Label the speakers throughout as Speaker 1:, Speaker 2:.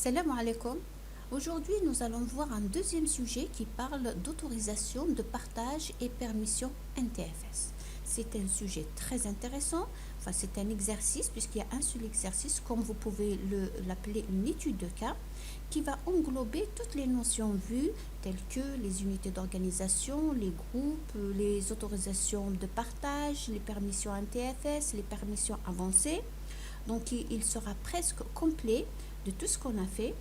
Speaker 1: Salam alaikum. Aujourd'hui, nous allons voir un deuxième sujet qui parle d'autorisation de partage et permission NTFS. C'est un sujet très intéressant, enfin c'est un exercice puisqu'il y a un seul exercice, comme vous pouvez l'appeler une étude de cas, qui va englober toutes les notions vues telles que les unités d'organisation, les groupes, les autorisations de partage, les permissions NTFS, les permissions avancées. Donc il sera presque complet de tout ce qu'on a fait.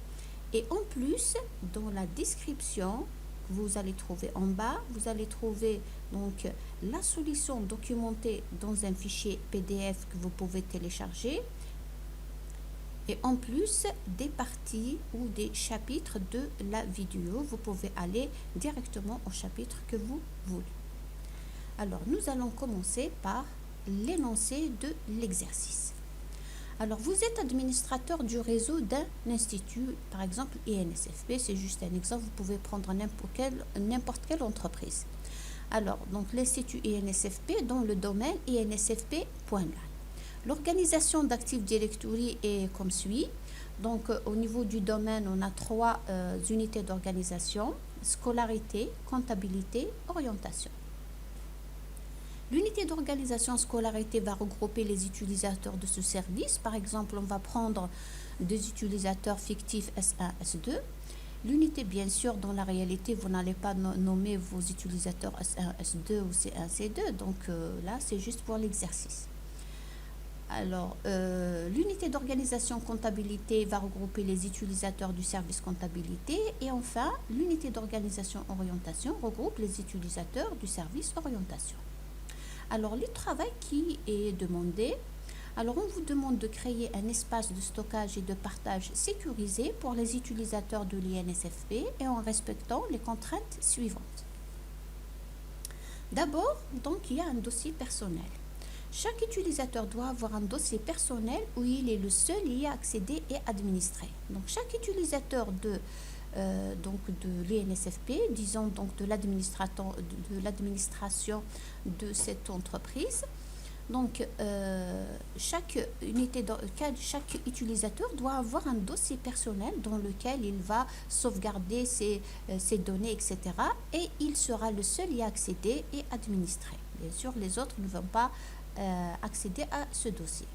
Speaker 1: Et en plus, dans la description, vous allez trouver en bas, vous allez trouver donc la solution documentée dans un fichier PDF que vous pouvez télécharger. Et en plus, des parties ou des chapitres de la vidéo, vous pouvez aller directement au chapitre que vous voulez. Alors, nous allons commencer par l'énoncé de l'exercice. Alors, vous êtes administrateur du réseau d'un institut, par exemple INSFP, c'est juste un exemple, vous pouvez prendre n'importe quelle entreprise. Alors, donc l'institut INSFP dans le domaine insfp.lan. L'organisation d'Active Directory est comme suit. Donc, au niveau du domaine, on a trois unités d'organisation: scolarité, comptabilité, orientation. L'unité d'organisation scolarité va regrouper les utilisateurs de ce service. Par exemple, on va prendre des utilisateurs fictifs S1, S2. L'unité, bien sûr, dans la réalité, vous n'allez pas nommer vos utilisateurs S1, S2 ou C1, C2. Donc là, c'est juste pour l'exercice. Alors, l'unité d'organisation comptabilité va regrouper les utilisateurs du service comptabilité. Et enfin, l'unité d'organisation orientation regroupe les utilisateurs du service orientation. Alors, le travail qui est demandé, alors on vous demande de créer un espace de stockage et de partage sécurisé pour les utilisateurs de l'INSFP et en respectant les contraintes suivantes. D'abord, donc, il y a un dossier personnel. Chaque utilisateur doit avoir un dossier personnel où il est le seul y accéder et administrer. Donc, chaque utilisateur de l'INSFP, disons donc de l'administration de cette entreprise. Donc, chaque utilisateur doit avoir un dossier personnel dans lequel il va sauvegarder ses données, etc. Et il sera le seul y accéder et administrer. Bien sûr, les autres ne vont pas accéder à ce dossier.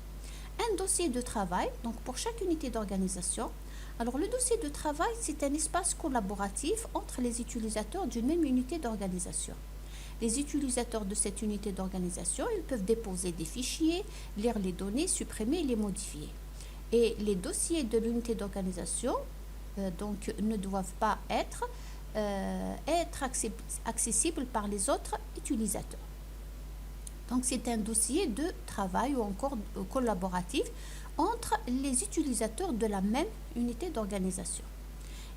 Speaker 1: Un dossier de travail, donc pour chaque unité d'organisation. Alors, le dossier de travail, c'est un espace collaboratif entre les utilisateurs d'une même unité d'organisation. Les utilisateurs de cette unité d'organisation, ils peuvent déposer des fichiers, lire les données, supprimer et les modifier. Et les dossiers de l'unité d'organisation donc, ne doivent pas être accessibles par les autres utilisateurs. Donc, c'est un dossier de travail ou encore collaboratif entre les utilisateurs de la même unité d'organisation.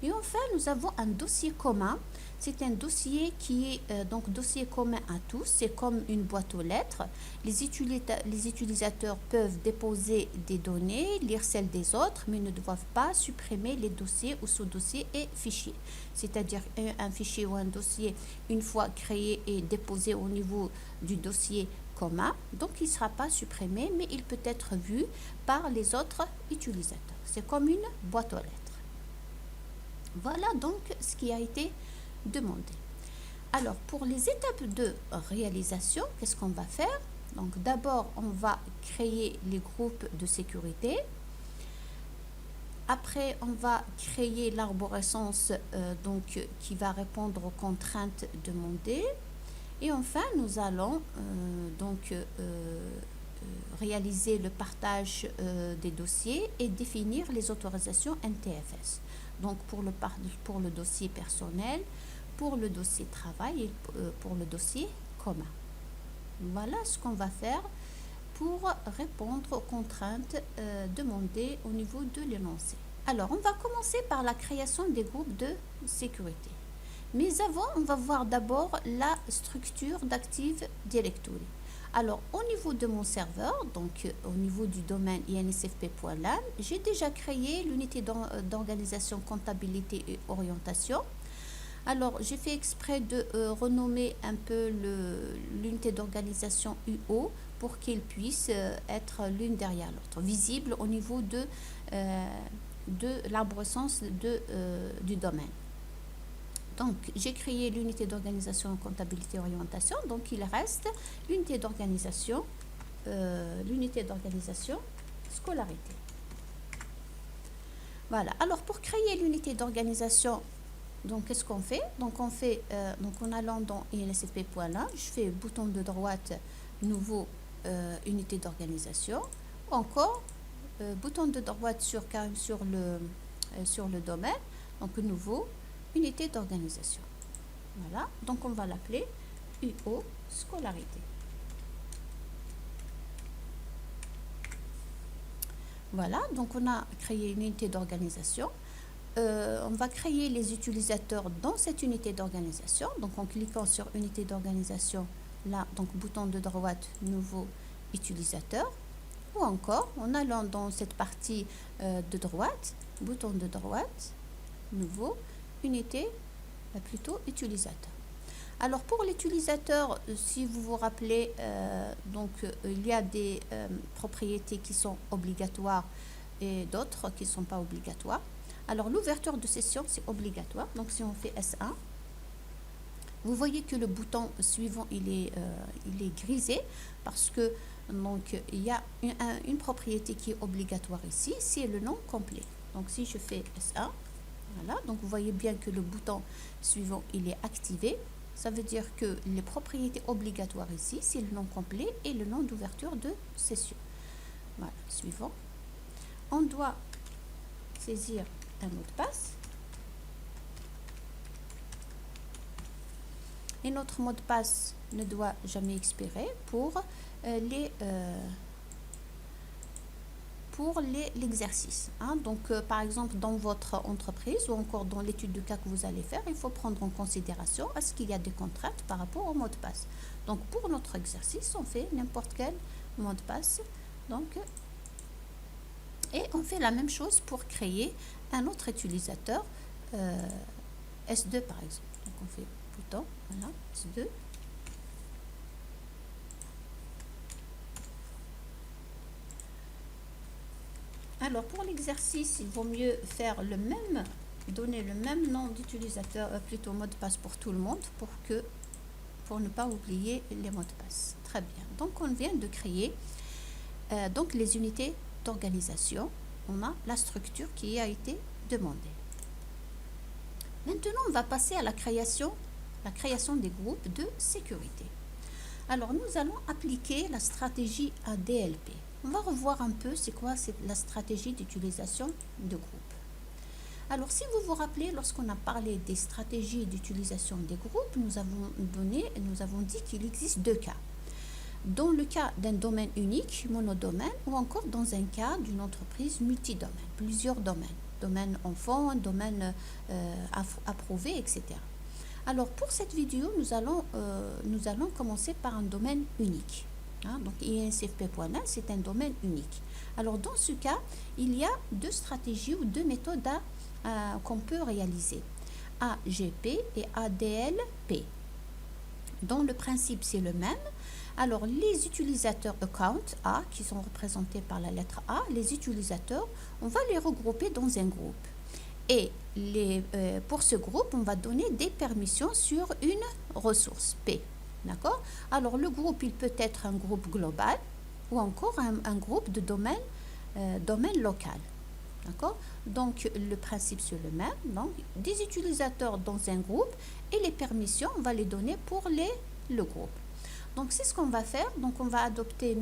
Speaker 1: Et enfin, nous avons un dossier commun. C'est un dossier qui est donc dossier commun à tous. C'est comme une boîte aux lettres. Les utilisateurs peuvent déposer des données, lire celles des autres, mais ne doivent pas supprimer les dossiers ou sous-dossiers et fichiers. C'est-à-dire un fichier ou un dossier, une fois créé et déposé au niveau du dossier commun, donc il ne sera pas supprimé, mais il peut être vu par les autres utilisateurs. C'est comme une boîte aux lettres. Voilà donc ce qui a été demandé. Alors, pour les étapes de réalisation, qu'est-ce qu'on va faire? Donc, d'abord, on va créer les groupes de sécurité. Après, on va créer l'arborescence qui va répondre aux contraintes demandées. Et enfin, nous allons réaliser le partage des dossiers et définir les autorisations NTFS. Donc, pour le dossier personnel, pour le dossier travail et pour le dossier commun. Voilà ce qu'on va faire pour répondre aux contraintes demandées au niveau de l'énoncé. Alors, on va commencer par la création des groupes de sécurité. Mais avant, on va voir d'abord la structure d'Active Directory. Alors, au niveau de mon serveur, donc au niveau du domaine insfp.lan, j'ai déjà créé l'unité d'organisation comptabilité et orientation. Alors, j'ai fait exprès de renommer un peu l'unité d'organisation UO pour qu'elle puisse être l'une derrière l'autre, visible au niveau de l'arborescence du domaine. Donc, j'ai créé l'unité d'organisation, comptabilité, orientation. Donc, il reste l'unité d'organisation, scolarité. Voilà. Alors, pour créer l'unité d'organisation, donc, qu'est-ce qu'on fait? Donc, en allant dans INSP.là, je fais bouton de droite, nouveau, unité d'organisation. Encore, bouton de droite sur le domaine, donc nouveau, unité d'organisation. Voilà, donc on va l'appeler UO scolarité. Voilà, donc on a créé une unité d'organisation. On va créer les utilisateurs dans cette unité d'organisation. Donc en cliquant sur unité d'organisation, là, donc bouton de droite, nouveau utilisateur. Ou encore en allant dans cette partie de droite, bouton de droite, nouveau, unité, plutôt utilisateur. Alors pour l'utilisateur, si vous vous rappelez, il y a des propriétés qui sont obligatoires et d'autres qui ne sont pas obligatoires. Alors l'ouverture de session, c'est obligatoire. Donc si on fait S1, vous voyez que le bouton suivant, il est grisé parce que donc, il y a une propriété qui est obligatoire ici, c'est le nom complet. Donc si je fais S1, voilà, donc vous voyez bien que le bouton suivant, il est activé. Ça veut dire que les propriétés obligatoires ici, c'est le nom complet et le nom d'ouverture de session. Voilà, suivant. On doit saisir un mot de passe. Et notre mot de passe ne doit jamais expirer pour l'exercice. Donc, par exemple, dans votre entreprise ou encore dans l'étude de cas que vous allez faire, il faut prendre en considération est-ce qu'il y a des contraintes par rapport au mot de passe. Donc, pour notre exercice, on fait n'importe quel mot de passe. Donc, et on fait la même chose pour créer un autre utilisateur, S2 par exemple. Donc, on fait bouton, voilà, S2. Alors, pour l'exercice, il vaut mieux faire donner le même nom d'utilisateur, plutôt mot de passe pour tout le monde, pour ne pas oublier les mots de passe. Très bien. Donc, on vient de créer donc les unités d'organisation. On a la structure qui a été demandée. Maintenant, on va passer à la création des groupes de sécurité. Alors, nous allons appliquer la stratégie ADLP. On va revoir un peu c'est quoi la stratégie d'utilisation de groupe. Alors, si vous vous rappelez, lorsqu'on a parlé des stratégies d'utilisation des groupes, nous avons dit qu'il existe deux cas. Dans le cas d'un domaine unique, monodomaine, ou encore dans un cas d'une entreprise multidomaine, plusieurs domaines. Domaine enfant, domaine approuvé, etc. Alors, pour cette vidéo, nous allons commencer par un domaine unique. Donc, INSFP.net, c'est un domaine unique. Alors, dans ce cas, il y a deux stratégies ou deux méthodes qu'on peut réaliser. AGP et ADLP. Dont le principe, c'est le même. Alors, les utilisateurs account A, qui sont représentés par la lettre A, les utilisateurs, on va les regrouper dans un groupe. Et pour ce groupe, on va donner des permissions sur une ressource P. D'accord? Alors, le groupe, il peut être un groupe global ou encore un groupe de domaine local. D'accord? Donc, le principe, c'est le même. Donc, des utilisateurs dans un groupe et les permissions, on va les donner pour le groupe. Donc, c'est ce qu'on va faire. Donc, on va adopter,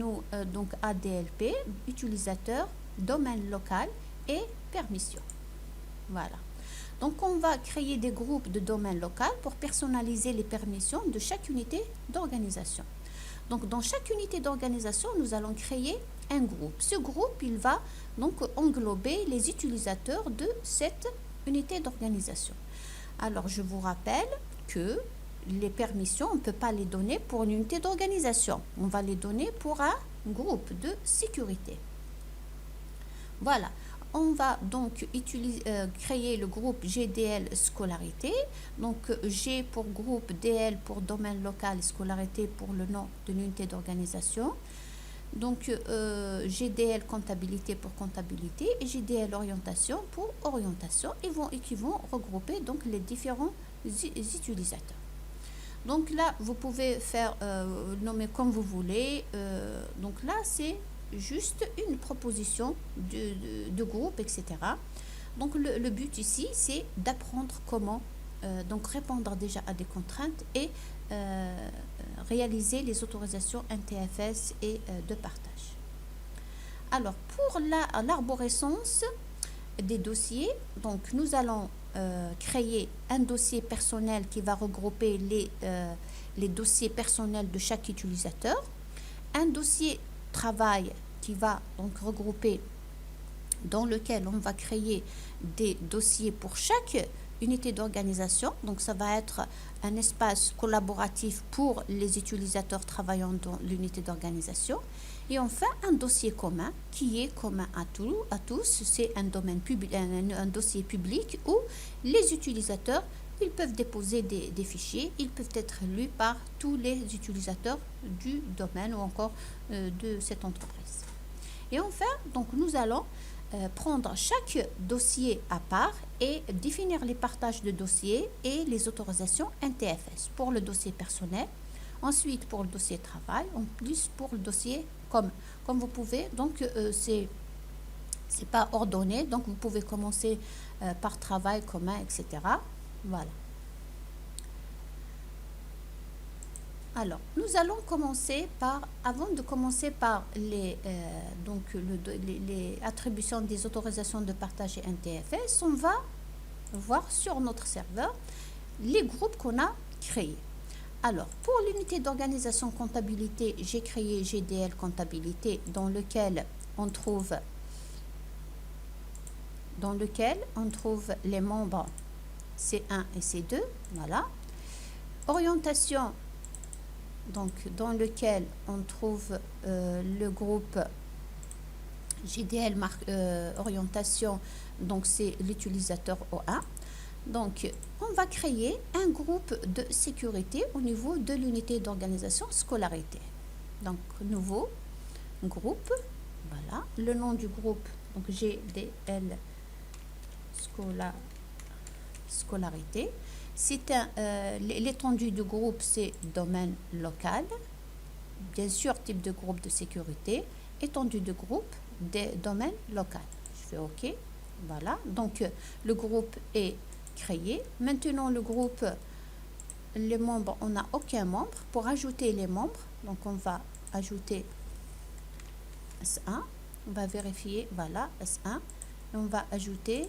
Speaker 1: donc ADLP, utilisateur, domaine local et permission. Voilà. Donc, on va créer des groupes de domaine local pour personnaliser les permissions de chaque unité d'organisation. Donc, dans chaque unité d'organisation, nous allons créer un groupe. Ce groupe, il va donc englober les utilisateurs de cette unité d'organisation. Alors, je vous rappelle que les permissions, on ne peut pas les donner pour une unité d'organisation. On va les donner pour un groupe de sécurité. Voilà. On va donc créer le groupe GDL scolarité. Donc, G pour groupe, DL pour domaine local, scolarité pour le nom de l'unité d'organisation. Donc, GDL comptabilité pour comptabilité et GDL orientation pour orientation et qui vont regrouper donc les différents utilisateurs. Donc là, vous pouvez faire nommer comme vous voulez. Donc là, c'est juste une proposition de groupe, etc. Donc le but ici, c'est d'apprendre comment donc répondre déjà à des contraintes et réaliser les autorisations NTFS et de partage. Alors pour l'arborescence des dossiers, donc nous allons créer un dossier personnel qui va regrouper les dossiers personnels de chaque utilisateur, un dossier travail qui va donc regrouper, dans lequel on va créer des dossiers pour chaque unité d'organisation. Donc ça va être un espace collaboratif pour les utilisateurs travaillant dans l'unité d'organisation. Et enfin, un dossier commun qui est commun à tous. C'est un domaine public, un dossier public où les utilisateurs, ils peuvent déposer des fichiers, ils peuvent être lus par tous les utilisateurs du domaine ou encore de cette entreprise. Et enfin, donc nous allons prendre chaque dossier à part et définir les partages de dossiers et les autorisations NTFS pour le dossier personnel, ensuite pour le dossier travail, en plus pour le dossier comme vous pouvez. Donc c'est pas ordonné, donc vous pouvez commencer par travail commun, etc. Voilà. Alors, nous allons commencer avant de commencer par les attributions des autorisations de partage et NTFS, on va voir sur notre serveur les groupes qu'on a créés. Alors, pour l'unité d'organisation comptabilité, j'ai créé GDL comptabilité dans lequel on trouve les membres C1 et C2, voilà. Orientation, donc dans lequel on trouve le groupe GDL orientation, donc c'est l'utilisateur O1. Donc on va créer un groupe de sécurité au niveau de l'unité d'organisation scolarité. Donc nouveau groupe, voilà, le nom du groupe, donc GDL scolarité. C'est l'étendue du groupe, c'est domaine local. Bien sûr, type de groupe de sécurité. Étendue de groupe, des domaines local. Je fais OK. Voilà. Donc, le groupe est créé. Maintenant, le groupe, les membres, on n'a aucun membre. Pour ajouter les membres, donc on va ajouter S1. On va vérifier, voilà, S1. Et on va ajouter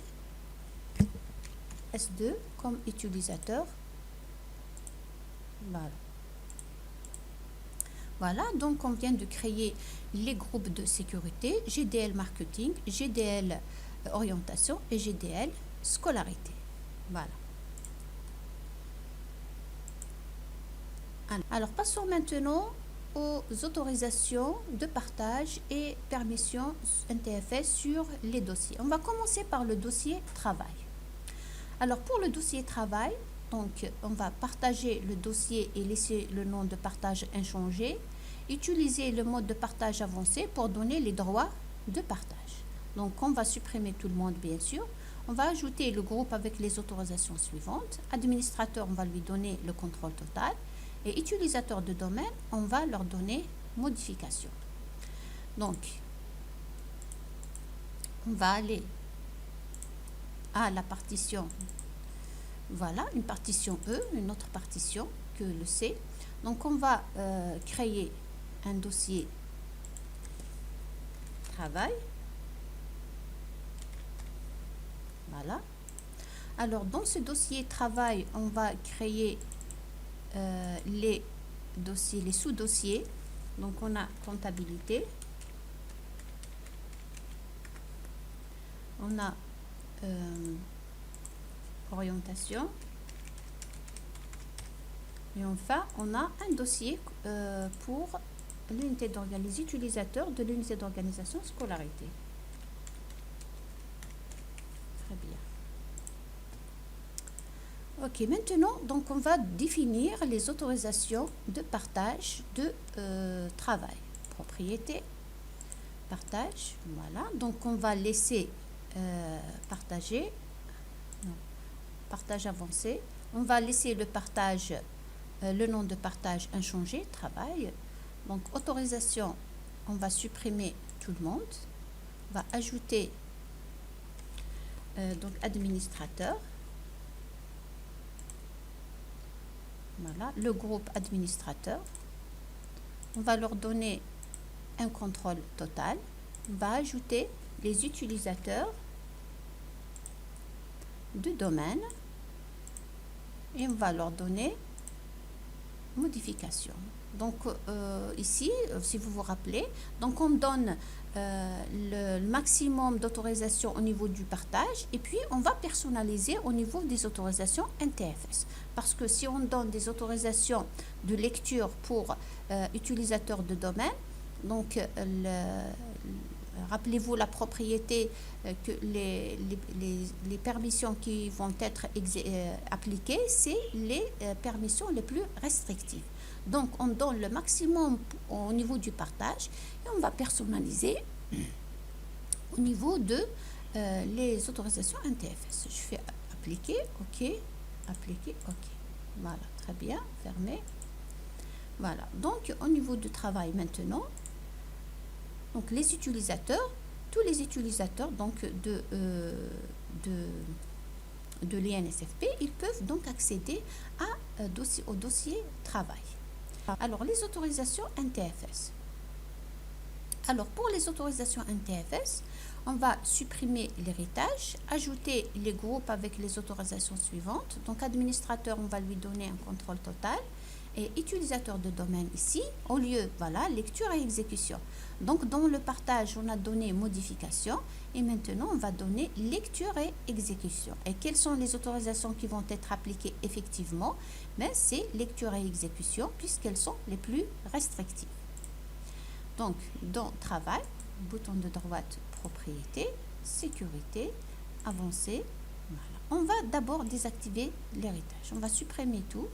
Speaker 1: S2 comme utilisateur. Voilà. Voilà, donc on vient de créer les groupes de sécurité, GDL marketing, GDL orientation et GDL scolarité. Voilà. Alors, passons maintenant aux autorisations de partage et permissions NTFS sur les dossiers. On va commencer par le dossier travail. Alors, pour le dossier travail, donc, on va partager le dossier et laisser le nom de partage inchangé. Utiliser le mode de partage avancé pour donner les droits de partage. Donc, on va supprimer tout le monde, bien sûr. On va ajouter le groupe avec les autorisations suivantes. Administrateur, on va lui donner le contrôle total. Et utilisateur de domaine, on va leur donner modification. Donc, on va aller à la partition. Voilà, une partition E, une autre partition que le C. Donc, on va créer un dossier travail. Voilà. Alors, dans ce dossier travail, on va créer les dossiers, les sous-dossiers. Donc, on a comptabilité. On a orientation. Et enfin, on a un dossier pour l'unité les utilisateurs de l'unité d'organisation scolarité. Très bien. Ok, maintenant, donc on va définir les autorisations de partage de travail. Propriété, Partage, voilà. Donc, on va laisser partager. Non, partage avancé. On va laisser le partage, le nom de partage inchangé, travail. Donc, autorisation, on va supprimer tout le monde. On va ajouter donc administrateur. Voilà, le groupe administrateur. On va leur donner un contrôle total. On va ajouter les utilisateurs de domaine et on va leur donner modification. Donc ici, si vous vous rappelez, donc on donne le maximum d'autorisation au niveau du partage et puis on va personnaliser au niveau des autorisations NTFS. Parce que si on donne des autorisations de lecture pour utilisateurs de domaine, donc rappelez-vous la propriété que les permissions qui vont être appliquées, c'est les permissions les plus restrictives. Donc, on donne le maximum au niveau du partage et on va personnaliser au niveau de les autorisations NTFS. Je fais appliquer, OK, appliquer, OK. Voilà, très bien, fermé. Voilà, donc au niveau du travail maintenant, donc les utilisateurs, tous les utilisateurs donc de l'INSFP, ils peuvent donc accéder au dossier travail. Alors, les autorisations NTFS. Alors, pour les autorisations NTFS, on va supprimer l'héritage, ajouter les groupes avec les autorisations suivantes. Donc, administrateur, on va lui donner un contrôle total. Et utilisateur de domaine ici, au lieu, voilà, lecture et exécution. Donc, dans le partage, on a donné modification et maintenant, on va donner lecture et exécution. Et quelles sont les autorisations qui vont être appliquées effectivement? Mais c'est lecture et exécution puisqu'elles sont les plus restrictives. Donc, dans travail, bouton de droite, propriété, sécurité, avancé. Voilà. On va d'abord désactiver l'héritage. On va supprimer tout.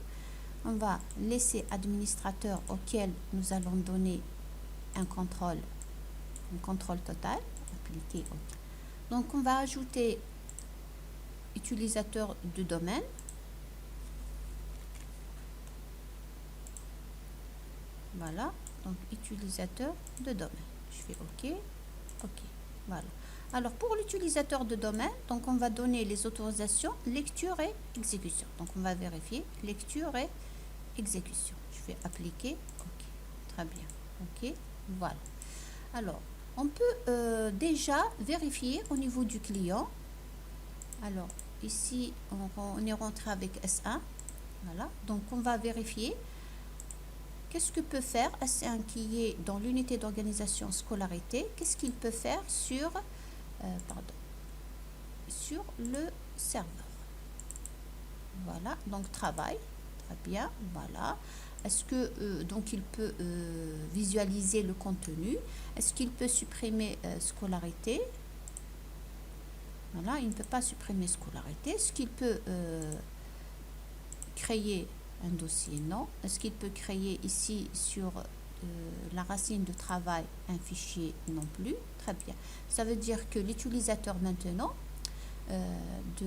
Speaker 1: On va laisser administrateur auquel nous allons donner un contrôle total, appliqué. Donc, on va ajouter utilisateur de domaine. Voilà, donc utilisateur de domaine. Je fais OK, OK, voilà. Alors, pour l'utilisateur de domaine, donc on va donner les autorisations lecture et exécution. Donc, on va vérifier lecture et exécution. Je fais appliquer, OK, très bien, OK, voilà. Alors, on peut déjà vérifier au niveau du client. Alors, ici, on est rentré avec S1, voilà. Donc, on va vérifier qu'est-ce que peut faire S1 qui est dans l'unité d'organisation scolarité, qu'est-ce qu'il peut faire sur le serveur. Voilà, donc travail. Très bien, voilà. Est-ce que donc il peut visualiser le contenu? Est-ce qu'il peut supprimer scolarité? Voilà, il ne peut pas supprimer scolarité. Est-ce qu'il peut créer un dossier? Non. Est-ce qu'il peut créer ici sur la racine de travail un fichier? Non plus. Très bien. Ça veut dire que l'utilisateur maintenant, de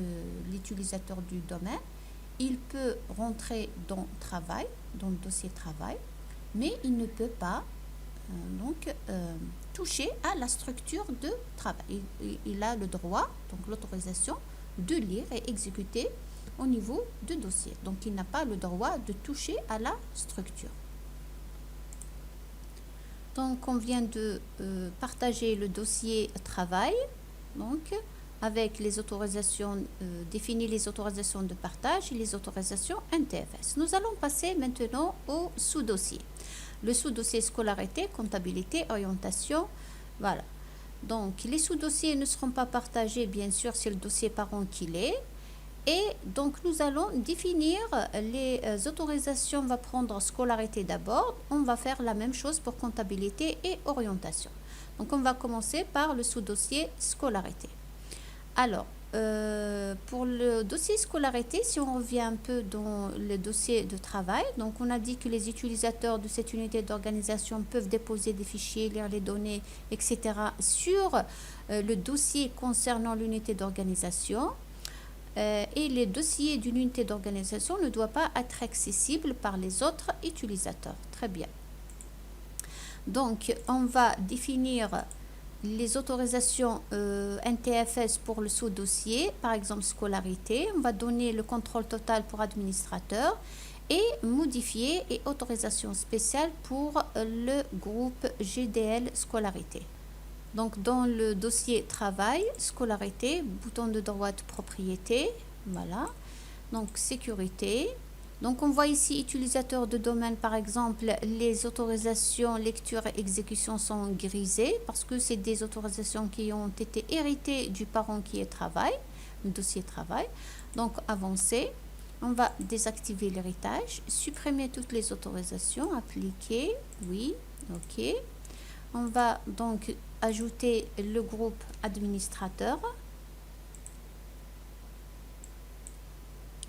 Speaker 1: l'utilisateur du domaine, il peut rentrer dans travail, dans le dossier travail, mais il ne peut pas toucher à la structure de travail. Il a le droit, donc l'autorisation, de lire et exécuter au niveau du dossier. Donc, il n'a pas le droit de toucher à la structure. Donc, on vient de partager le dossier travail. Donc, avec les autorisations, définir les autorisations de partage et les autorisations NTFS. Nous allons passer maintenant au sous-dossier. Le sous-dossier scolarité, comptabilité, orientation, voilà. Donc, les sous-dossiers ne seront pas partagés, bien sûr, c'est le dossier parent qu'il est. Et donc, nous allons définir les autorisations. On va prendre scolarité d'abord. On va faire la même chose pour comptabilité et orientation. Donc, on va commencer par le sous-dossier scolarité. Alors, pour le dossier scolarité, si on revient un peu dans le dossier de travail, donc on a dit que les utilisateurs de cette unité d'organisation peuvent déposer des fichiers, lire les données, etc. sur le dossier concernant l'unité d'organisation. Et les dossiers d'une unité d'organisation ne doivent pas être accessibles par les autres utilisateurs. Très bien. Donc, on va définir les autorisations NTFS pour le sous-dossier, par exemple scolarité. On va donner le contrôle total pour administrateur et modifier et autorisation spéciale pour le groupe GDL scolarité. Donc, dans le dossier travail, scolarité, bouton de droite propriété, voilà. Donc, sécurité. Donc, on voit ici utilisateur de domaine, par exemple, les autorisations lecture et exécution sont grisées parce que c'est des autorisations qui ont été héritées du parent qui est travail, le dossier travail. Donc, avancer. On va désactiver l'héritage, supprimer toutes les autorisations, appliquer, oui, ok. On va donc ajouter le groupe administrateur.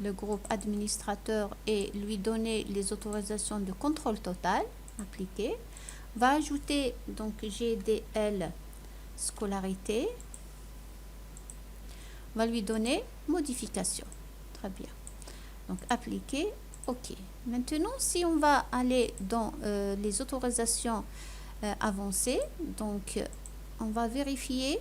Speaker 1: Le groupe administrateur et lui donner les autorisations de contrôle total, appliquer. On va ajouter donc GDL scolarité. On va lui donner modification. Très bien. Donc appliquer, ok. Maintenant, si on va aller dans les autorisations avancées, donc on va vérifier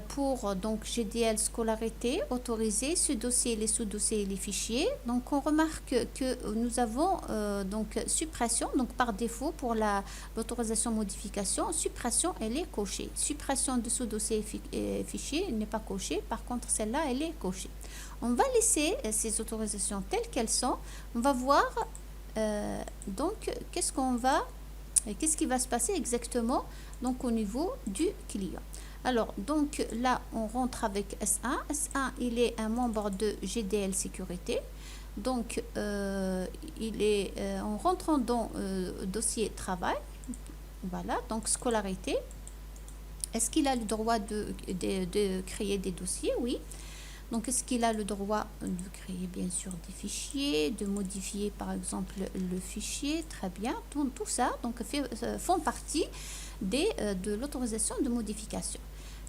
Speaker 1: pour donc GDL scolarité, autoriser ce dossier, les sous-dossiers et les fichiers. Donc on remarque que nous avons donc suppression, donc par défaut pour l'autorisation modification, suppression elle est cochée. Suppression de sous-dossier et fichier n'est pas cochée, par contre celle-là elle est cochée. On va laisser ces autorisations telles qu'elles sont. On va voir donc qu'est-ce qui va se passer exactement donc au niveau du client. Alors, donc là, on rentre avec S1. S1, il est un membre de GDL Sécurité. Donc, il est en rentrant dans dossier travail. Voilà, donc scolarité. Est-ce qu'il a le droit de créer des dossiers? Oui. Donc, est-ce qu'il a le droit de créer, bien sûr, des fichiers, de modifier, par exemple, le fichier? Très bien. Tout ça donc, font partie de l'autorisation de modification.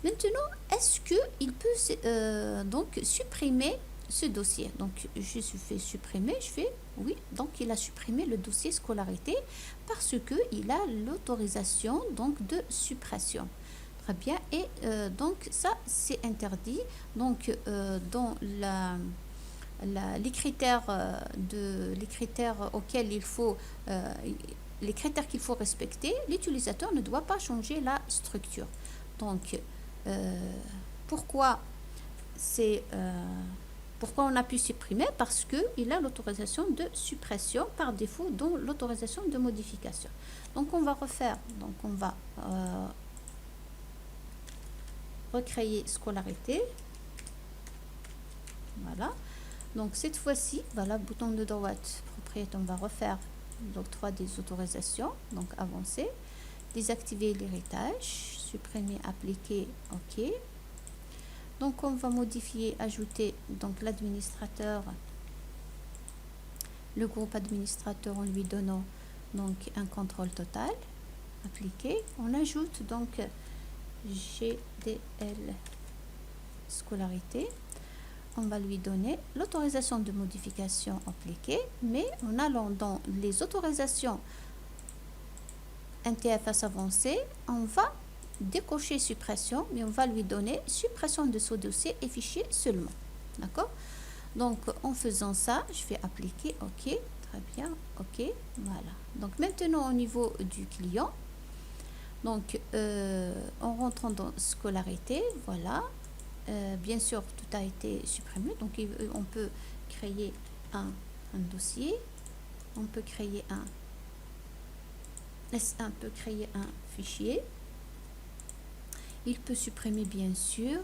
Speaker 1: Maintenant, est-ce qu'il peut donc supprimer ce dossier? Donc, je fais supprimer, je fais oui. Donc, il a supprimé le dossier scolarité parce qu'il a l'autorisation donc de suppression. Très bien. Et donc, ça, c'est interdit. Donc, dans les critères auxquels il faut les critères qu'il faut respecter, l'utilisateur ne doit pas changer la structure. Donc, pourquoi on a pu supprimer? Parce qu'il a l'autorisation de suppression par défaut dans l'autorisation de modification. Donc, on va refaire. Donc, on va recréer scolarité. Voilà. Donc, cette fois-ci, voilà, bouton de droite, propriété, on va refaire l'octroi des autorisations. Donc, avancer. Désactiver l'héritage, supprimer, appliquer, ok. Donc on va modifier, ajouter donc l'administrateur, le groupe administrateur en lui donnant donc un contrôle total, appliquer. On ajoute donc GDL scolarité. On va lui donner l'autorisation de modification appliquée, mais en allant dans les autorisations NTFS avancé, on va décocher suppression, mais on va lui donner suppression de ce dossier et fichier seulement. D'accord? Donc, en faisant ça, je vais appliquer, ok, très bien, ok, voilà. Donc, maintenant, au niveau du client, donc, en rentrant dans scolarité, voilà, bien sûr, tout a été supprimé, donc on peut créer un dossier, on peut créer S1 peut créer un fichier. Il peut supprimer bien sûr.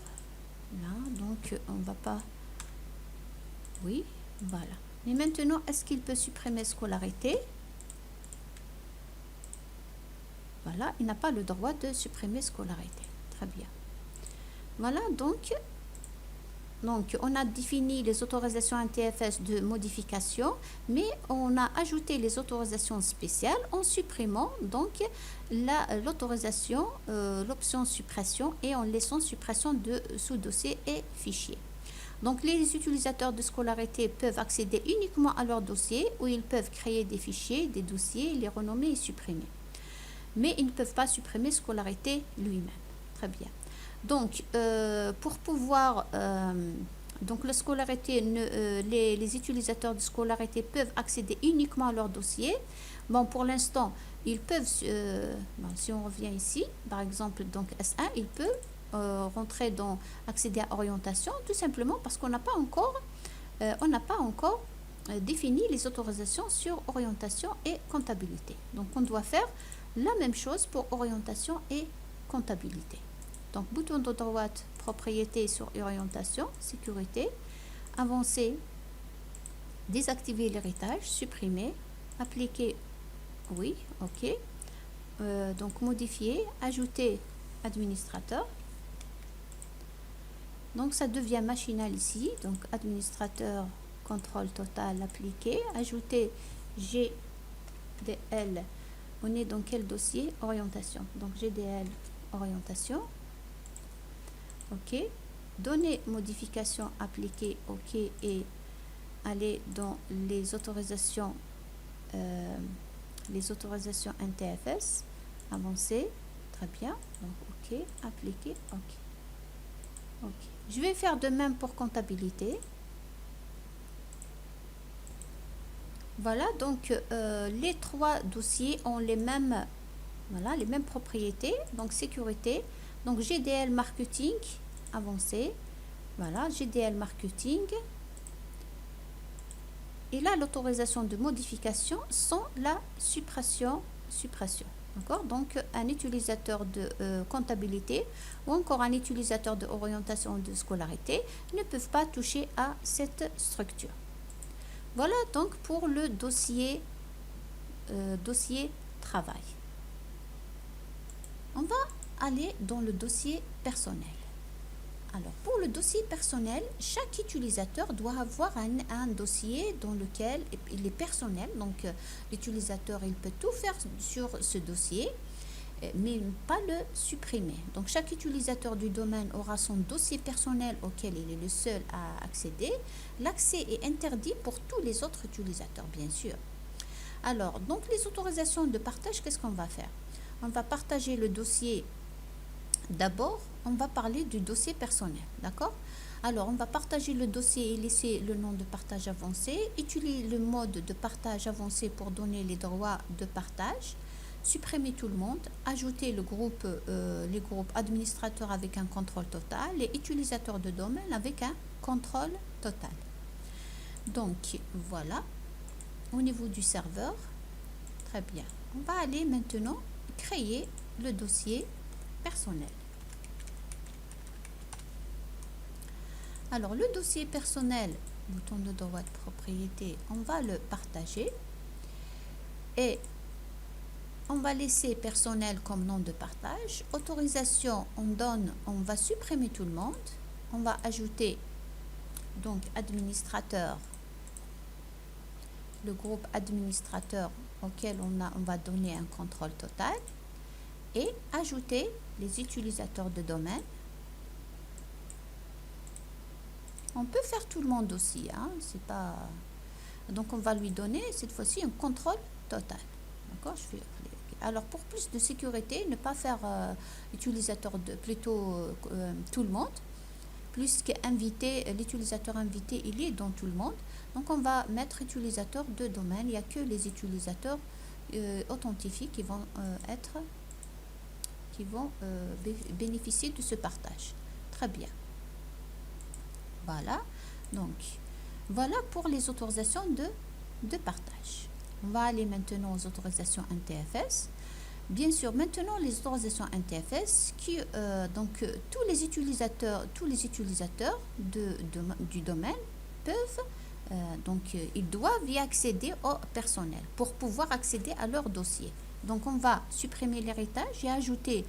Speaker 1: Là, donc on va pas. Oui, voilà. Mais maintenant, est-ce qu'il peut supprimer scolarité? Voilà, il n'a pas le droit de supprimer scolarité. Très bien. Voilà, donc Donc, on a défini les autorisations NTFS de modification, mais on a ajouté les autorisations spéciales en supprimant donc l'autorisation, l'option suppression et en laissant suppression de sous-dossiers et fichiers. Donc, les utilisateurs de scolarité peuvent accéder uniquement à leur dossier où ils peuvent créer des fichiers, des dossiers, les renommer et supprimer. Mais ils ne peuvent pas supprimer scolarité lui-même. Très bien. Donc, pour pouvoir... donc, la scolarité, les utilisateurs de scolarité peuvent accéder uniquement à leur dossier. Bon, pour l'instant, ils peuvent... bon, si on revient ici, par exemple, donc S1, il peut rentrer dans accéder à orientation, tout simplement parce qu'on n'a pas encore, défini les autorisations sur orientation et comptabilité. Donc, on doit faire la même chose pour orientation et comptabilité. Donc, bouton de droite, propriété sur orientation, sécurité, avancer, désactiver l'héritage, supprimer, appliquer, oui, ok. Donc, modifier, ajouter administrateur. Donc, ça devient machinal ici. Donc, administrateur, contrôle total appliqué, ajouter GDL. On est dans quel dossier? Orientation. Donc, GDL, orientation. OK. Donner modification appliquée. OK. Et aller dans les autorisations NTFS. Avancer. Très bien. Donc, OK. Appliquer. OK. OK. Je vais faire de même pour comptabilité. Voilà, donc les trois dossiers ont les mêmes, voilà, les mêmes propriétés. Donc sécurité, donc GDL marketing, avancé. Voilà, GDL marketing. Et là, l'autorisation de modification sans la suppression. D'accord? Donc, un utilisateur de comptabilité ou encore un utilisateur de orientation de scolarité ne peuvent pas toucher à cette structure. Voilà donc pour le dossier travail. On va aller dans le dossier personnel. Alors, pour le dossier personnel, chaque utilisateur doit avoir un dossier dans lequel il est personnel. Donc, l'utilisateur, il peut tout faire sur ce dossier, mais pas le supprimer. Donc, chaque utilisateur du domaine aura son dossier personnel auquel il est le seul à accéder. L'accès est interdit pour tous les autres utilisateurs, bien sûr. Alors, donc, les autorisations de partage, qu'est-ce qu'on va faire? On va partager le dossier. D'abord, on va parler du dossier personnel, d'accord? Alors, on va partager le dossier et laisser le nom de partage avancé. Utiliser le mode de partage avancé pour donner les droits de partage. Supprimer tout le monde. Ajouter les groupes administrateurs avec un contrôle total et utilisateurs de domaine avec un contrôle total. Donc, voilà. Au niveau du serveur, très bien. On va aller maintenant créer le dossier personnel. Alors, le dossier personnel, bouton de droite, propriété, on va le partager et on va laisser personnel comme nom de partage. Autorisation, on va supprimer tout le monde. On va ajouter donc administrateur, le groupe administrateur auquel on va donner un contrôle total et ajouter les utilisateurs de domaine. On peut faire tout le monde aussi, hein, c'est pas... Donc, on va lui donner cette fois-ci un contrôle total. D'accord? Je fais... Alors, pour plus de sécurité, ne pas faire utilisateur de... plutôt tout le monde. Plus qu'invité, l'utilisateur invité, il est dans tout le monde. Donc, on va mettre utilisateur de domaine. Il n'y a que les utilisateurs authentifiés qui vont bénéficier de ce partage. Très bien. Voilà, donc voilà pour les autorisations de partage. On va aller maintenant aux autorisations NTFS. Bien sûr, maintenant les autorisations NTFS qui tous les utilisateurs du domaine peuvent ils doivent y accéder au personnel pour pouvoir accéder à leur dossier. Donc on va supprimer l'héritage et ajouter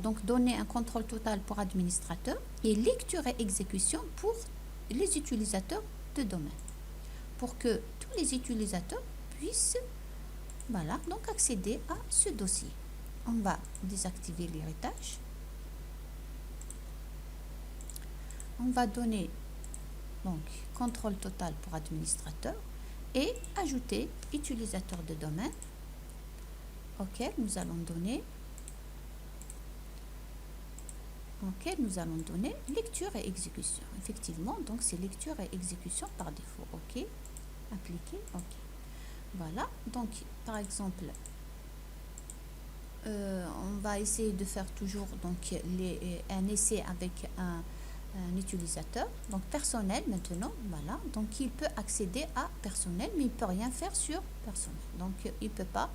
Speaker 1: donc donner un contrôle total pour administrateur et lecture et exécution pour les utilisateurs de domaine, pour que tous les utilisateurs puissent voilà, donc accéder à ce dossier. On va désactiver l'héritage. On va donner donc contrôle total pour administrateur et ajouter utilisateur de domaine auquel nous allons donner lecture et exécution. Effectivement, donc c'est lecture et exécution par défaut. OK. Appliquer. OK. Voilà. Donc, par exemple, on va essayer de faire toujours donc un essai avec un utilisateur, donc personnel maintenant, voilà, donc il peut accéder à personnel, mais il peut rien faire sur personnel, donc il peut pas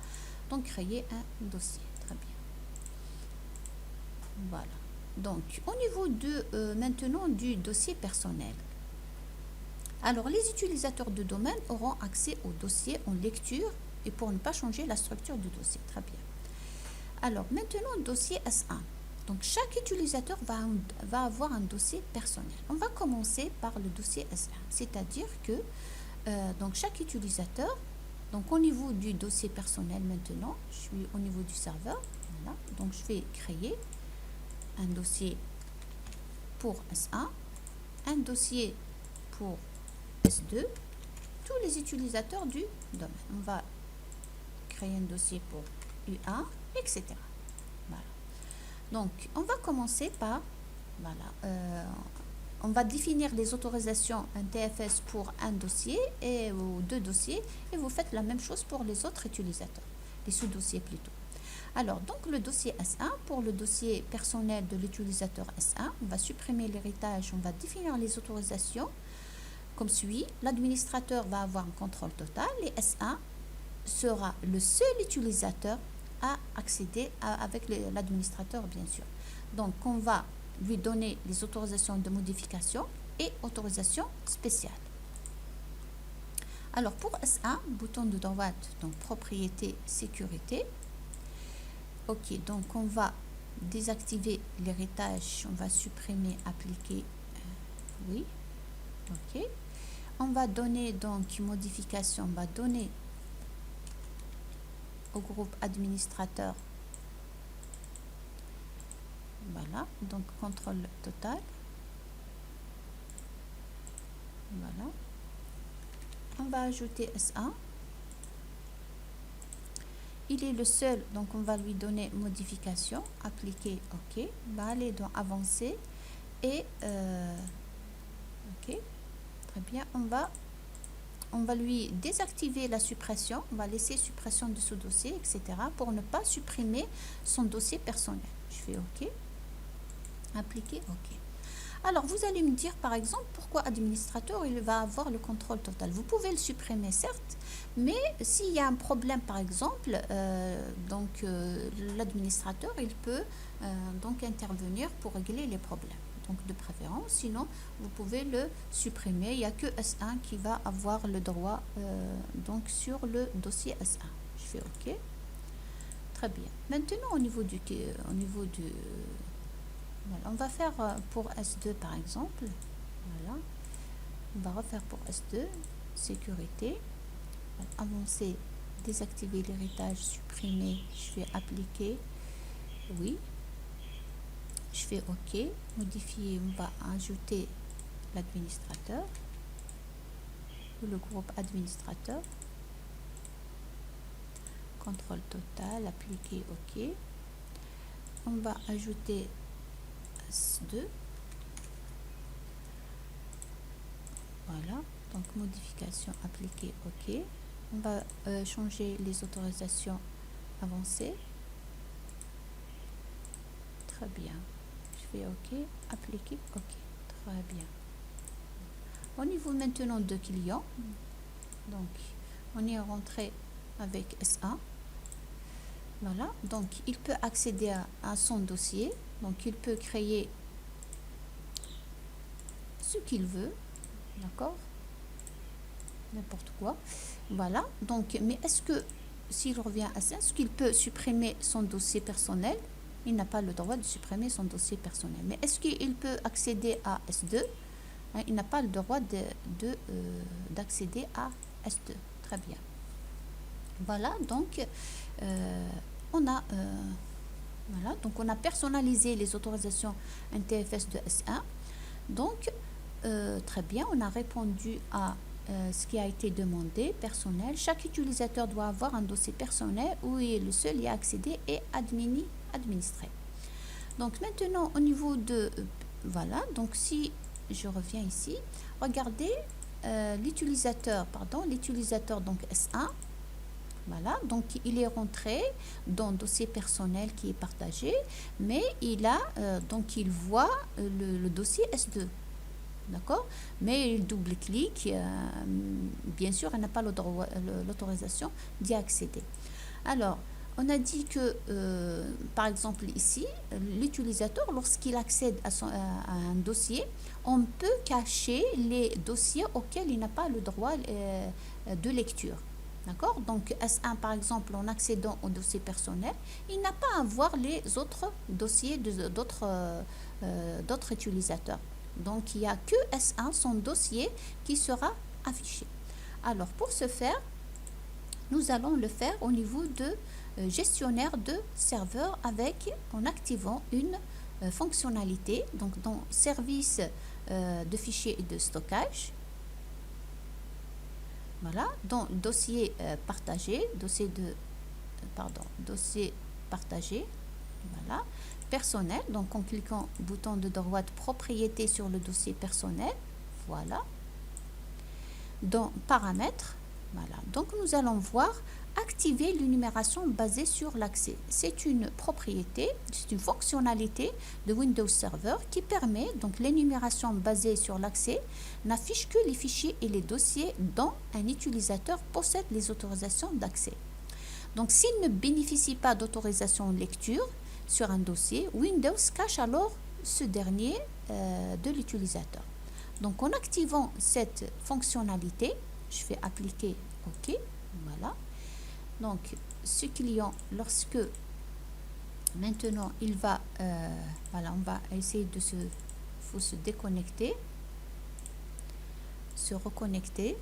Speaker 1: donc créer un dossier. Très bien, voilà. Donc au niveau de maintenant du dossier personnel, alors les utilisateurs de domaine auront accès au dossier en lecture et pour ne pas changer la structure du dossier. Très bien. Alors maintenant dossier S1. Donc, chaque utilisateur va avoir un dossier personnel. On va commencer par le dossier S1, c'est-à-dire que donc chaque utilisateur, donc au niveau du dossier personnel maintenant, je suis au niveau du serveur, voilà, donc je vais créer un dossier pour S1, un dossier pour S2, tous les utilisateurs du domaine. On va créer un dossier pour U1, etc. Voilà. Donc, on va commencer par, voilà, on va définir les autorisations NTFS pour un dossier ou deux dossiers et vous faites la même chose pour les autres utilisateurs, les sous-dossiers plutôt. Alors, donc le dossier S1, pour le dossier personnel de l'utilisateur S1, on va supprimer l'héritage, on va définir les autorisations comme suit. L'administrateur va avoir un contrôle total et S1 sera le seul utilisateur à accéder avec l'administrateur, bien sûr. Donc, on va lui donner les autorisations de modification et autorisations spéciales. Alors, pour S1, bouton de droite, donc propriété, sécurité. OK, donc on va désactiver l'héritage, on va supprimer, appliquer, oui. OK. On va donner donc modification, on va donner au groupe administrateur, voilà, donc contrôle total, voilà. On va ajouter S1, il est le seul, donc on va lui donner modification, appliquer, OK, on va aller dans avancer et OK, très bien, on va lui désactiver la suppression, on va laisser suppression de sous-dossier, etc. pour ne pas supprimer son dossier personnel. Je fais OK, appliquer, OK. Alors, vous allez me dire, par exemple, pourquoi administrateur, il va avoir le contrôle total. Vous pouvez le supprimer, certes, mais s'il y a un problème, par exemple, l'administrateur, il peut donc intervenir pour régler les problèmes. Donc, de préférence, sinon, vous pouvez le supprimer. Il n'y a que S1 qui va avoir le droit donc sur le dossier S1. Je fais OK. Très bien. Maintenant, au niveau du voilà, on va faire pour S2 par exemple, voilà, on va refaire pour S2, sécurité, avancer, désactiver l'héritage, supprimer, je vais appliquer, oui, je fais OK, modifier, on va ajouter l'administrateur, le groupe administrateur, contrôle total, appliquer OK, on va ajouter S2, voilà, donc modification appliquée, OK, on va changer les autorisations avancées, très bien, je fais OK, appliquer, OK, très bien. Au niveau maintenant de client, donc on est rentré avec S1, voilà, donc il peut accéder à son dossier, donc il peut créer ce qu'il veut, d'accord, n'importe quoi, voilà, donc, mais est-ce que s'il revient à ça, est-ce qu'il peut supprimer son dossier personnel? il n'a pas le droit de supprimer son dossier personnel. Mais est-ce qu'il peut accéder à S2? Il n'a pas le droit d'accéder à S2. Très bien. Voilà, donc on a personnalisé les autorisations NTFS de S1. Donc, très bien, on a répondu à ce qui a été demandé, personnel. Chaque utilisateur doit avoir un dossier personnel où il est le seul y accéder et administrer. Donc maintenant, au niveau de... voilà, donc si je reviens ici, regardez l'utilisateur donc S1. Voilà, donc il est rentré dans le dossier personnel qui est partagé, mais il a donc il voit le dossier S2. D'accord, mais il double-clique, bien sûr, il n'a pas l'autorisation d'y accéder. Alors, on a dit que, par exemple ici, l'utilisateur, lorsqu'il accède à un dossier, on peut cacher les dossiers auxquels il n'a pas le droit de lecture. D'accord, donc S1, par exemple, en accédant au dossier personnel, il n'a pas à voir les autres dossiers d'autres utilisateurs. Donc, il n'y a que S1, son dossier, qui sera affiché. Alors, pour ce faire, nous allons le faire au niveau de gestionnaire de serveur en activant une fonctionnalité, donc dans service de fichiers et de stockage. Voilà, dans dossier partagé, dossier partagé, voilà. Personnel, donc en cliquant bouton de droite propriété sur le dossier personnel, voilà. Dans paramètres, voilà, donc nous allons voir activer l'énumération basée sur l'accès. C'est une propriété, c'est une fonctionnalité de Windows Server qui permet, donc l'énumération basée sur l'accès n'affiche que les fichiers et les dossiers dont un utilisateur possède les autorisations d'accès. Donc s'il ne bénéficie pas d'autorisation de lecture sur un dossier, Windows cache alors ce dernier de l'utilisateur. Donc en activant cette fonctionnalité, je fais appliquer OK, voilà. Donc ce client, lorsque maintenant il va, voilà, on va essayer de se déconnecter, se reconnecter.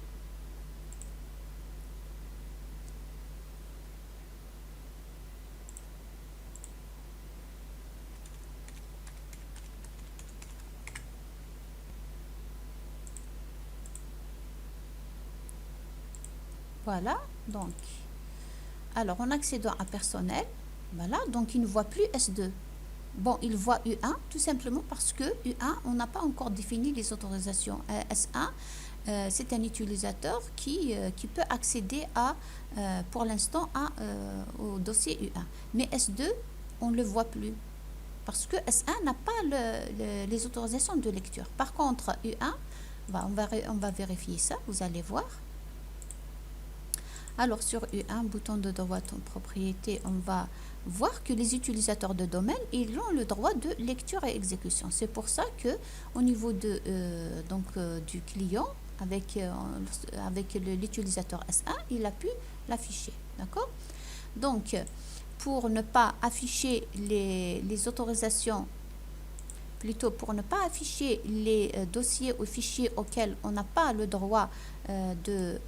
Speaker 1: Voilà, donc, alors en accédant à personnel, voilà, donc il ne voit plus S2. Bon, il voit U1 tout simplement parce que U1, on n'a pas encore défini les autorisations. S1, c'est un utilisateur qui peut accéder pour l'instant au dossier U1. Mais S2, on ne le voit plus parce que S1 n'a pas les autorisations de lecture. Par contre, U1, on va vérifier ça, vous allez voir. Alors sur U1, bouton de droite en propriété, on va voir que les utilisateurs de domaine, ils ont le droit de lecture et exécution. C'est pour ça que au niveau du client, avec l'utilisateur S1, il a pu l'afficher. D'accord? Donc, pour ne pas afficher les autorisations, plutôt pour ne pas afficher les dossiers ou fichiers auxquels on n'a pas le droit de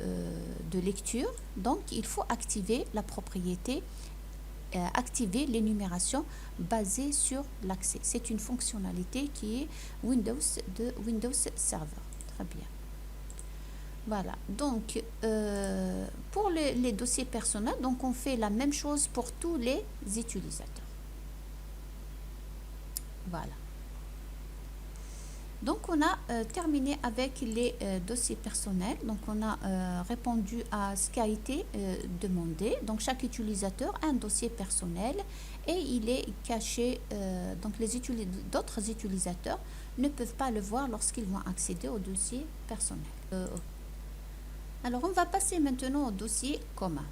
Speaker 1: lecture, donc il faut activer la propriété, activer l'énumération basée sur l'accès. C'est une fonctionnalité qui est Windows Server. Très bien. Voilà, donc pour les dossiers personnels, donc on fait la même chose pour tous les utilisateurs. Voilà. Donc, on a terminé avec les dossiers personnels. Donc, on a répondu à ce qui a été demandé. Donc, chaque utilisateur a un dossier personnel et il est caché. Donc, d'autres utilisateurs ne peuvent pas le voir lorsqu'ils vont accéder au dossier personnel. Alors, on va passer maintenant au dossier commun.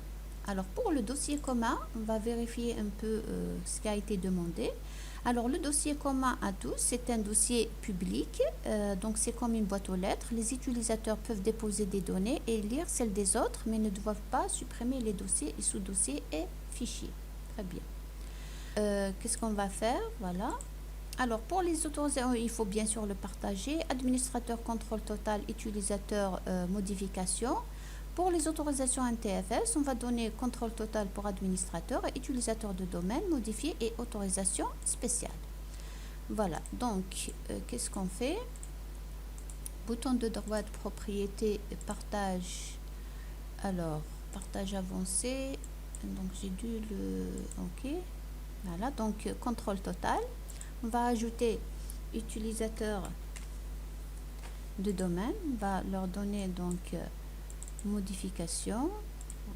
Speaker 1: Alors, pour le dossier commun, on va vérifier un peu ce qui a été demandé. Alors, le dossier commun à tous, c'est un dossier public, donc c'est comme une boîte aux lettres. Les utilisateurs peuvent déposer des données et lire celles des autres, mais ne doivent pas supprimer les dossiers et sous-dossiers et fichiers. Très bien. qu'est-ce qu'on va faire? Voilà. Alors, pour les autorisations, il faut bien sûr le partager. Administrateur, contrôle total, utilisateur, modification. Pour les autorisations NTFS, on va donner contrôle total pour administrateur et utilisateur de domaine, modifié et autorisation spéciale. Voilà, donc, qu'est-ce qu'on fait? Bouton de droite, propriété, partage. Alors, partage avancé. Donc, j'ai dû le... OK. Voilà, donc, contrôle total. On va ajouter utilisateur de domaine. On va leur donner donc modification.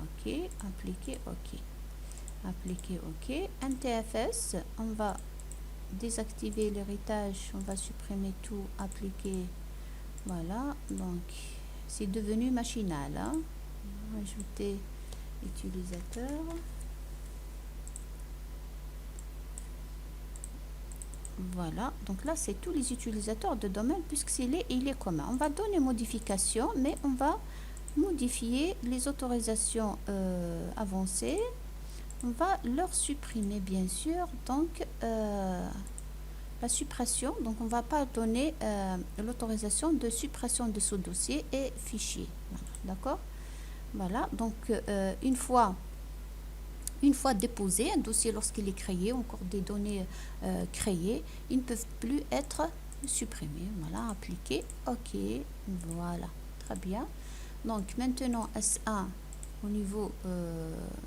Speaker 1: OK. Appliquer. OK. Appliquer. OK. NTFS. On va désactiver l'héritage. On va supprimer tout. Appliquer. Voilà. Donc, c'est devenu machinal. Hein. Ajouter utilisateur. Voilà, donc là c'est tous les utilisateurs de domaine puisque il est commun. On va donner modification, mais on va modifier les autorisations avancées. On va leur supprimer bien sûr, donc la suppression. Donc on ne va pas donner l'autorisation de suppression de sous-dossier et fichier. Voilà, d'accord? Voilà, donc une fois déposé, un dossier lorsqu'il est créé, encore des données créées, ils ne peuvent plus être supprimés. Voilà, appliquer, OK, voilà, très bien. Donc maintenant S1 au niveau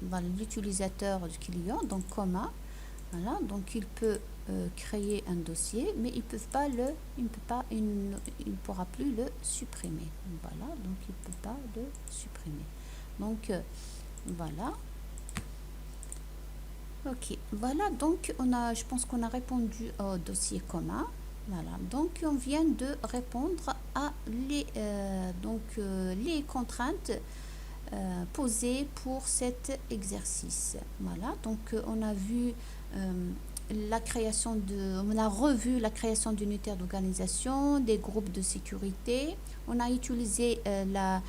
Speaker 1: voilà, de l'utilisateur du client, donc commun, voilà, donc il peut créer un dossier, mais il ne pourra plus le supprimer. Voilà, donc il ne peut pas le supprimer. Donc voilà. OK, voilà, donc je pense qu'on a répondu au dossier commun. Voilà, donc on vient de répondre à les contraintes posées pour cet exercice. Voilà, donc on a vu on a revu la création d'unitaires d'organisation, des groupes de sécurité. On a utilisé la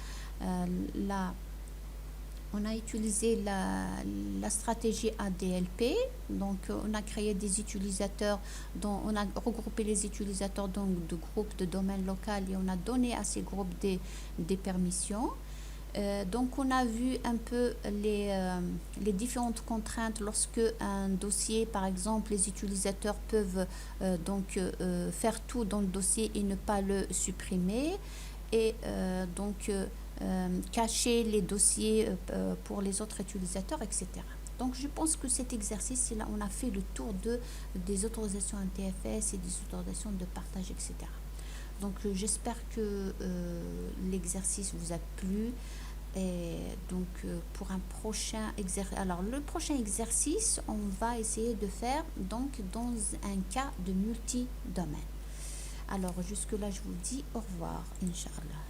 Speaker 1: stratégie ADLP, donc on a créé des utilisateurs, on a regroupé les utilisateurs donc, de groupes de domaine local et on a donné à ces groupes des permissions. Donc on a vu un peu les différentes contraintes lorsque un dossier, par exemple, les utilisateurs peuvent faire tout dans le dossier et ne pas le supprimer et cacher les dossiers pour les autres utilisateurs, etc. Donc je pense que cet exercice-là, on a fait le tour des autorisations NTFS et des autorisations de partage, etc. Donc j'espère que l'exercice vous a plu. Et donc pour un prochain exercice, alors le prochain exercice, on va essayer de faire donc dans un cas de multi-domaine. Alors jusque là, je vous dis au revoir, Inch'Allah.